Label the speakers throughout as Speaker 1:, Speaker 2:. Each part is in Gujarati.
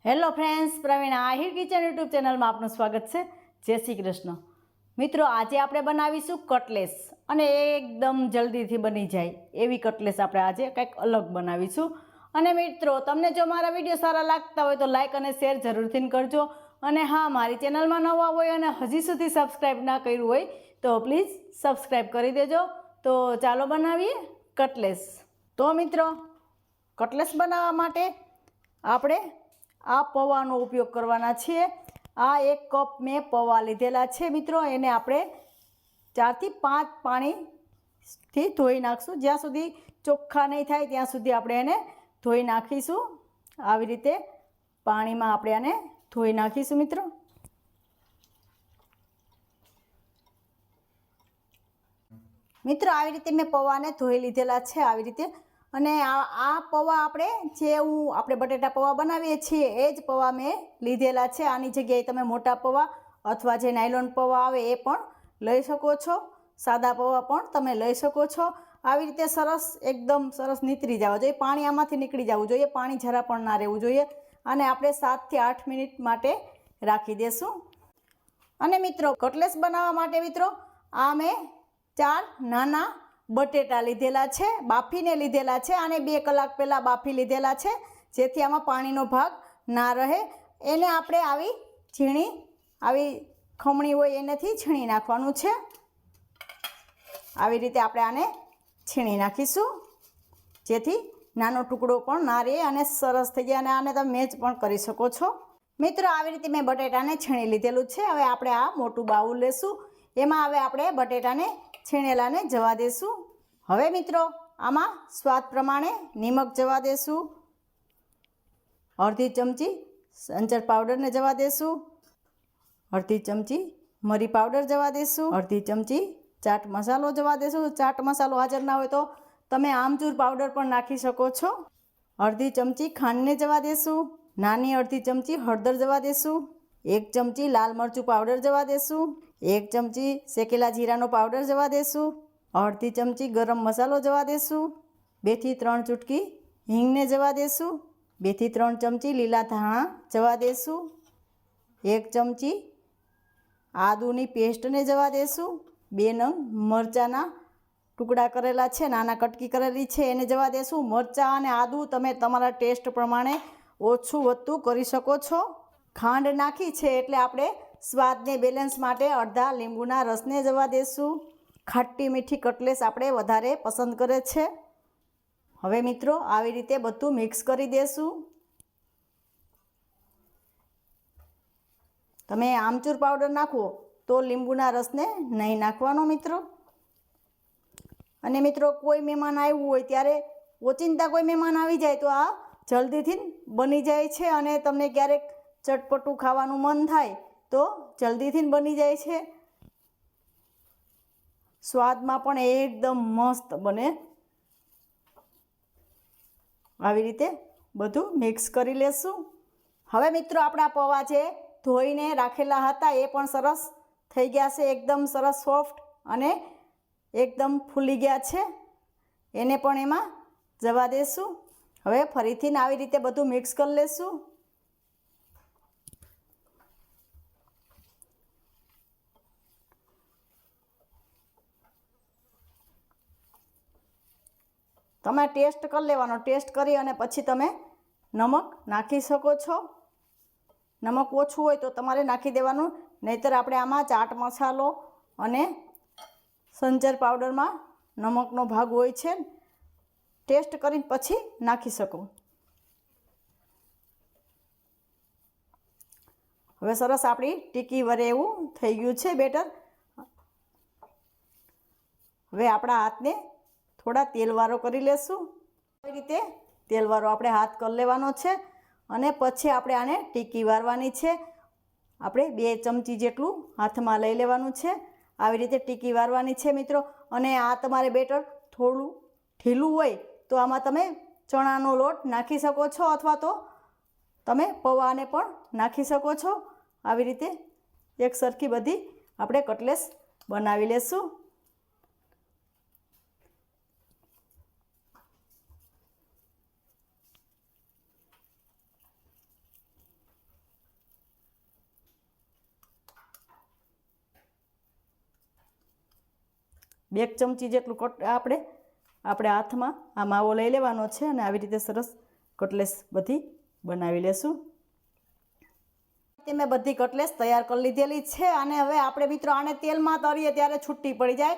Speaker 1: Hello friends, Praveen Ahir kitchen YouTube ચેનલમાં આપનું સ્વાગત છે। જય શ્રી કૃષ્ણ। મિત્રો, આજે આપણે બનાવીશું કટલેસ અને એકદમ જલ્દીથી બની જાય એવી કટલેસ આપણે આજે કંઈક અલગ બનાવીશું। અને મિત્રો, તમને જો મારા વિડીયો સારા લાગતા હોય તો લાઇક અને શેર જરૂરથી કરજો। અને હા, મારી ચેનલમાં નવા હોય અને હજી સુધી સબસ્ક્રાઈબ ના કર્યું હોય તો પ્લીઝ સબસ્ક્રાઈબ કરી દેજો। તો ચાલો બનાવીએ કટલેસ। તો મિત્રો, કટલેસ બનાવવા માટે આપણે આ પૌવાનો ઉપયોગ કરવાના છે। આ 1 કપ મેં પૌવા લીધેલા છે મિત્રો। એને આપણે 4 થી 5 પાણીથી ધોઈ નાખશું। જ્યાં સુધી ચોખ્ખા નહીં થાય ત્યાં સુધી આપણે એને ધોઈ નાખીશું। આવી રીતે પાણીમાં આપણે આને ધોઈ નાખીશું મિત્રો। મિત્રો, આવી રીતે મેં પૌવાને ધોઈ લીધેલા છે આવી રીતે। અને આ પૌવા આપણે બટેટા પૌવા બનાવીએ છીએ એ જ પૌવા મેં લીધેલા છે। આની જગ્યાએ તમે મોટા પૌવા અથવા જે નાયલોન પૌવા આવે એ પણ લઈ શકો છો। સાદા પૌવા પણ તમે લઈ શકો છો। આવી રીતે એકદમ સરસ નીતરી જવા જોઈએ। પાણી આમાંથી નીકળી જવું જોઈએ। પાણી જરા પણ ના રહેવું જોઈએ। અને આપણે 7 થી 8 મિનિટ માટે રાખી દેશું। અને મિત્રો, કટલેસ બનાવવા માટે મિત્રો આ મેં 4 નાના બટેટા લીધેલા છે, બાફીને લીધેલા છે। આને 2 કલાક પહેલાં બાફી લીધેલા છે જેથી આમાં પાણીનો ભાગ ના રહે। એને આપણે આવી ખમણી હોય એનાથી છીણી નાખવાનું છે। આવી રીતે આપણે આને છીણી નાખીશું જેથી નાનો ટુકડો પણ ના રહે અને સરસ થઈ જાય। અને આને તમે મેચ પણ કરી શકો છો। મિત્રો, આવી રીતે મેં બટેટાને છીણી લીધેલું છે। હવે આપણે આ મોટું બાઉલ લેશું। એમાં હવે આપણે બટેટાને છીણેલાને જવા દેશું। હવે મિત્રો, આમાં સ્વાદ પ્રમાણે નિમક જવા દેશું। અડધી ચમચી સંચર પાવડરને જવા દેશું। અડધી ચમચી મરી પાવડર જવા દેશું। અડધી ચમચી ચાટ મસાલો જવા દેશું। ચાટ મસાલો હાજર ના હોય તો તમે આમચૂર પાવડર પણ નાખી શકો છો। અડધી ચમચી ખાંડને જવા દેશું। નાની અડધી ચમચી હળદર જવા દેશું। 1 ચમચી લાલ મરચું પાવડર જવા દેશું। 1 ચમચી શેકેલા જીરાનો પાવડર જવા દેશું। અડધી ચમચી ગરમ મસાલો જવા દેશું। 2 થી 3 ચૂટકી હિંગને જવા દેશું। 2 થી 3 ચમચી લીલા ધાણા જવા દેશું। 1 ચમચી આદુની પેસ્ટને જવા દેશું। 2 નંગ મરચાંના ટુકડા કરેલા છે, નાના કટકી કરેલી છે એને જવા દેશું। મરચાં અને આદું તમે તમારા ટેસ્ટ પ્રમાણે ઓછું વધતું કરી શકો છો। ખાંડ નાખી છે એટલે આપણે સ્વાદને બેલેન્સ માટે અડધા લીંબુના રસને જવા દેશું। ખાટી મીઠી કટલેસ આપણે વધારે પસંદ કરે છે। હવે મિત્રો, આવી રીતે બધું મિક્સ કરી દેશું। તમે આમચૂર પાવડર નાખો તો લીંબુના રસને નહીં નાખવાનો મિત્રો। અને મિત્રો, કોઈ મહેમાન આવ્યું હોય ત્યારે ઓચિંતા કોઈ મહેમાન આવી જાય તો આ જલ્દીથી બની જાય છે। અને તમને ક્યારેક ચટપટું ખાવાનું મન થાય તો જલ્દીથી બની જાય છે। સ્વાદમાં પણ એકદમ મસ્ત બને। આવી રીતે બધું મિક્સ કરી લેશું। હવે મિત્રો, આપણા પૌવા જે ધોઈને રાખેલા હતા એ પણ સરસ થઈ ગયા છે। એકદમ સરસ સોફ્ટ અને એકદમ ફૂલી ગયા છે। એને પણ એમાં જવા દેશું। હવે ફરીથી આવી રીતે બધું મિક્સ કરી લેશું। તમે ટેસ્ટ કરી લેવાનો। ટેસ્ટ કરી અને પછી તમે નમક નાખી શકો છો। નમક ઓછું હોય તો તમારે નાખી દેવાનું, નહીંતર આપણે આમાં ચાટ મસાલો અને સંચર પાવડરમાં નમકનો ભાગ હોય છે। ટેસ્ટ કરીને પછી નાખી શકો। હવે સરસ આપણી ટીકી વરે એવું થઈ ગયું છે બેટર। હવે આપણા હાથને થોડા તેલવાળો કરી લેશું। આવી રીતે તેલવાળો આપણે હાથ કરી લેવાનો છે અને પછી આપણે આને ટીકી વારવાની છે। આપણે 2 ચમચી જેટલું હાથમાં લઈ લેવાનું છે। આવી રીતે ટીકી વારવાની છે મિત્રો। અને આ તમારે બેટર થોડું ઢીલું હોય તો આમાં તમે ચણાનો લોટ નાખી શકો છો અથવા તો તમે પૌવાને પણ નાખી શકો છો। આવી રીતે એક સરખી બધી આપણે કટલેસ બનાવી લેશું। 2 ચમચી જેટલું આપણે હાથમાં આ માવો લઈ લેવાનો છે અને આવી રીતે સરસ કટલેસ બધી બનાવી લેશું. મેં બધી કટલેસ તૈયાર કરી લીધેલી છે અને હવે આપણે મિત્રો આને તેલમાં તળીએ ત્યારે છૂટી પડી જાય,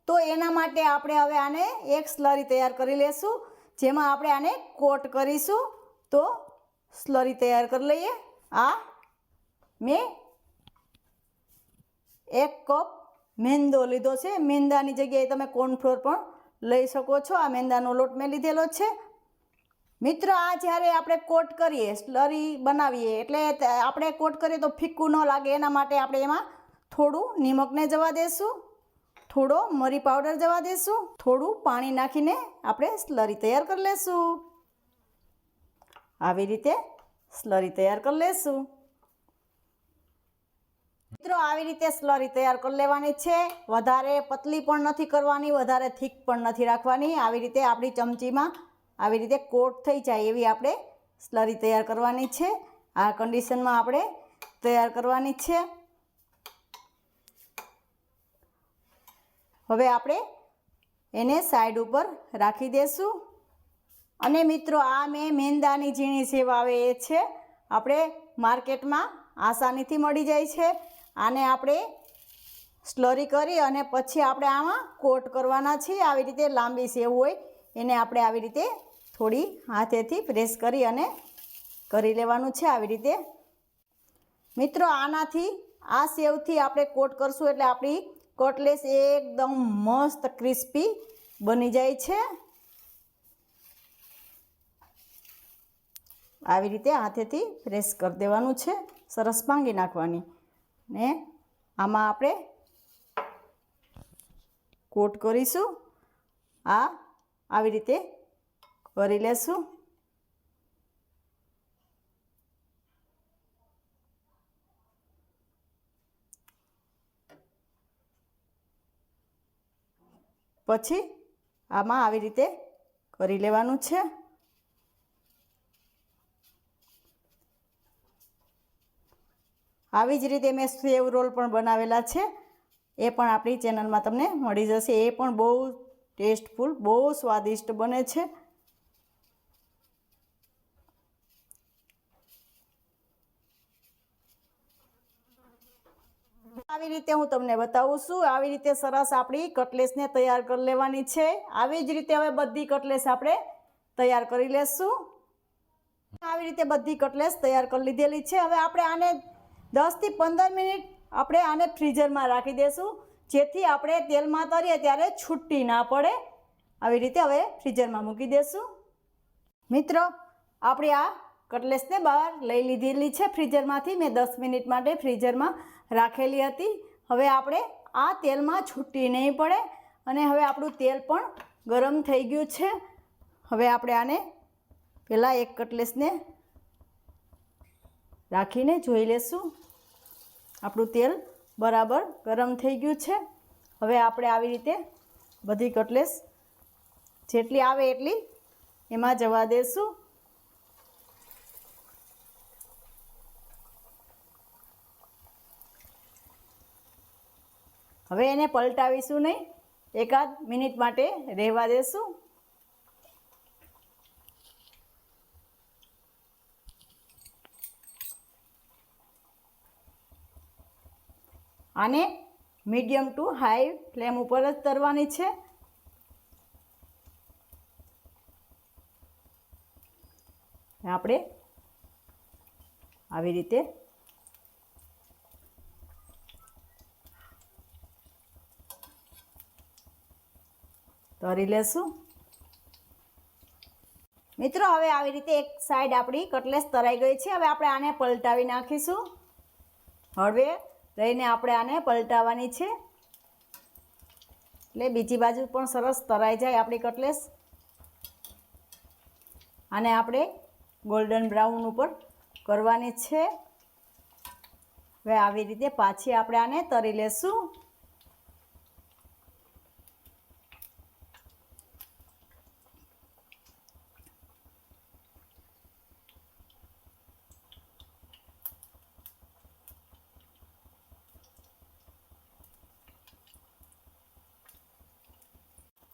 Speaker 1: તો એના માટે આપણે હવે આને એક સ્લરી તૈયાર કરી લેશું, જેમાં આપણે આને કોટ કરીશું. તો સ્લરી તૈયાર કરી લઈએ. આ મેં 1 કપ મેંદો લીધો છે. મેંદાની જગ્યાએ તમે કોર્નફ્લોર પણ લઈ શકો છો. આ મેંદાનો લોટ મેં લીધેલો છે. મિત્રો આ જ્યારે આપણે કોટ કરીએ, સ્લરી બનાવીએ એટલે આપણે કોટ કરીએ તો ફીક્કું ન લાગે, એના માટે આપણે એમાં થોડું નિમકને જવા દેશું, થોડો મરી પાવડર જવા દેશું, થોડું પાણી નાખીને આપણે સ્લરી તૈયાર કરી લેશું. આવી રીતે સ્લરી તૈયાર કરી લેશું. મિત્રો આવી રીતે સ્લરી તૈયાર કરી લેવાની છે. વધારે પતલી પણ નથી કરવાની, વધારે થીક પણ નથી રાખવાની. આવી રીતે આપણી ચમચીમાં આવી રીતે કોટ થઈ જાય એવી આપણે સ્લરી તૈયાર કરવાની છે. આ કન્ડિશનમાં આપણે તૈયાર કરવાની છે. હવે આપણે એને સાઈડ ઉપર રાખી દેશું. અને મિત્રો આ મેં મેંદાની ઝીણી સેવ આવે એ છે, આપણે માર્કેટમાં આસાનીથી મળી જાય છે. આને આપણે સ્લરી કરી અને પછી આપણે આમાં કોટ કરવાના છીએ. આવી રીતે લાંબી સેવ હોય એને આપણે આવી રીતે થોડી હાથેથી પ્રેસ કરી અને કરી લેવાનું છે. આવી રીતે મિત્રો આનાથી આ સેવથી આપણે કોટ કરશું એટલે આપણી કટલેસ એકદમ મસ્ત ક્રિસ્પી બની જાય છે. આવી રીતે હાથેથી પ્રેસ કરી દેવાનું છે, સરસ ભાંગી નાખવાની ને આમાં આપણે કોટ કરીશું. આવી રીતે કરી લેશું. પછી આમાં આવી રીતે કરી લેવાનું છે. આવી જ રીતે મેં સેવ રોલ પણ બનાવેલા છે, એ પણ આપણી ચેનલમાં તમને મળી જશે. એ પણ બહુ ટેસ્ટફુલ, બહુ સ્વાદિષ્ટ બને છે. આવી રીતે હું તમને બતાવું છું. આવી રીતે સરસ આપણી કટલેસને તૈયાર કરી લેવાની છે. આવી જ રીતે હવે બધી કટલેસ આપણે તૈયાર કરી લેશું. આવી રીતે બધી કટલેસ તૈયાર કરી લીધેલી છે. હવે આપણે આને 10 થી 15 મિનિટ આપણે આને ફ્રીઝરમાં રાખી દઈશું, જેથી આપણે તેલમાં તળીએ ત્યારે છૂટી ના પડે. આવી રીતે હવે ફ્રીઝરમાં મૂકી દઈશું. મિત્રો આપણી આ કટલેસને બહાર લઈ લીધેલી છે ફ્રીઝરમાંથી. મેં 10 મિનિટ માટે ફ્રીઝરમાં રાખેલી હતી. હવે આપણે આ તેલમાં છૂટી નહીં પડે અને હવે આપણું તેલ પણ ગરમ થઈ ગયું છે. હવે આપણે આને પહેલાં એક કટલેસને રાખીને જોઈ લેશું. આપણું તેલ બરાબર ગરમ થઈ ગયું છે. હવે આપણે આવી રીતે બધી કટલેસ જેટલી આવે એટલી એમાં જવા દેશું. હવે એને પલટાવીશું નહીં, એકાદ મિનિટ માટે રહેવા દેશું. આને મીડિયમ ટુ હાઈ ફ્લેમ ઉપર જ તળવાની છે. આપણે આવી રીતે તળી લેશું. મિત્રો હવે આવી રીતે એક સાઈડ આપણી કટલેસ તળાઈ ગઈ છે. હવે આપણે આને પલટાવી નાખીશું. હળવે રહીને આપણે આને પલટાવવાની છે, એટલે બીજી બાજુ પણ સરસ તળાઈ જાય આપણી કટલેસ. આને આપણે ગોલ્ડન બ્રાઉન ઉપર કરવાની છે. હવે આવી રીતે પાછી આપણે આને તળી લેશું.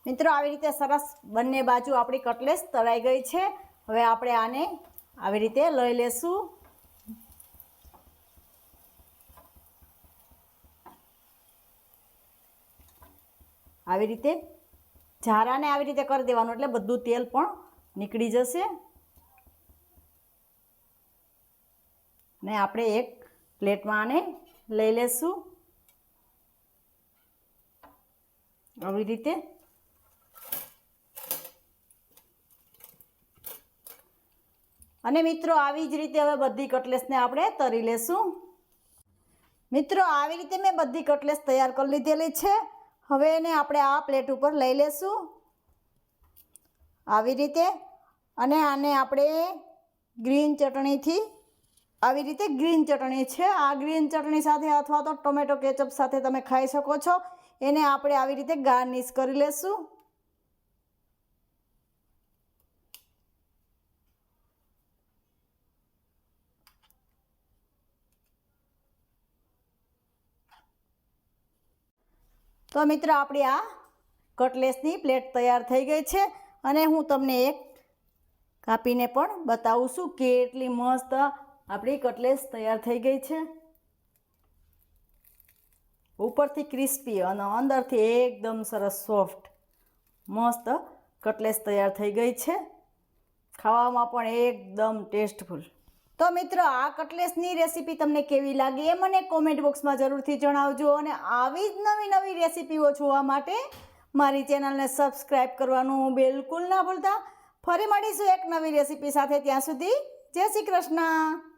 Speaker 1: મિત્રો આવી રીતે સરસ બંને બાજુ આપણી કટલેસ તળાઈ ગઈ છે. હવે આપણે આને આવી રીતે લઈ લેશું. આવી રીતે ઝારાને આવી રીતે કરી દેવાનું એટલે બધું તેલ પણ નીકળી જશે. ને આપણે એક પ્લેટમાં આને લઈ લેશું આવી રીતે. અને મિત્રો આવી જ રીતે હવે બધી કટલેસને આપણે તળી લેશું. મિત્રો આવી રીતે મેં બધી કટલેસ તૈયાર કરી લીધેલી છે. હવે એને આપણે આ પ્લેટ ઉપર લઈ લેશું આવી રીતે. અને આને આપણે ગ્રીન ચટણીથી આવી રીતે ગ્રીન ચટણી છે, આ ગ્રીન ચટણી સાથે અથવા તો ટોમેટો કેચઅપ સાથે તમે ખાઈ શકો છો. એને આપણે આવી રીતે ગાર્નિશ કરી લેશું. તો મિત્રો આપણી આ કટલેસની પ્લેટ તૈયાર થઈ ગઈ છે. અને હું તમને એક કાપીને પણ બતાવું છું કે એટલી મસ્ત આપણી કટલેસ તૈયાર થઈ ગઈ છે. ઉપરથી ક્રિસ્પી અને અંદરથી એકદમ સરસ સોફ્ટ મસ્ત કટલેસ તૈયાર થઈ ગઈ છે. ખાવામાં પણ એકદમ ટેસ્ટફુલ. તો મિત્રો આ કટલેસની રેસીપી તમને કેવી લાગી એ મને કોમેન્ટ બોક્સમાં જરૂરથી જણાવજો. અને આવી જ નવી નવી રેસીપીઓ જોવા માટે મારી ચેનલને સબસ્ક્રાઈબ કરવાનું બિલકુલ ના ભૂલતા. ફરી મળીશું એક નવી રેસીપી સાથે. ત્યાં સુધી જય શ્રી કૃષ્ણ.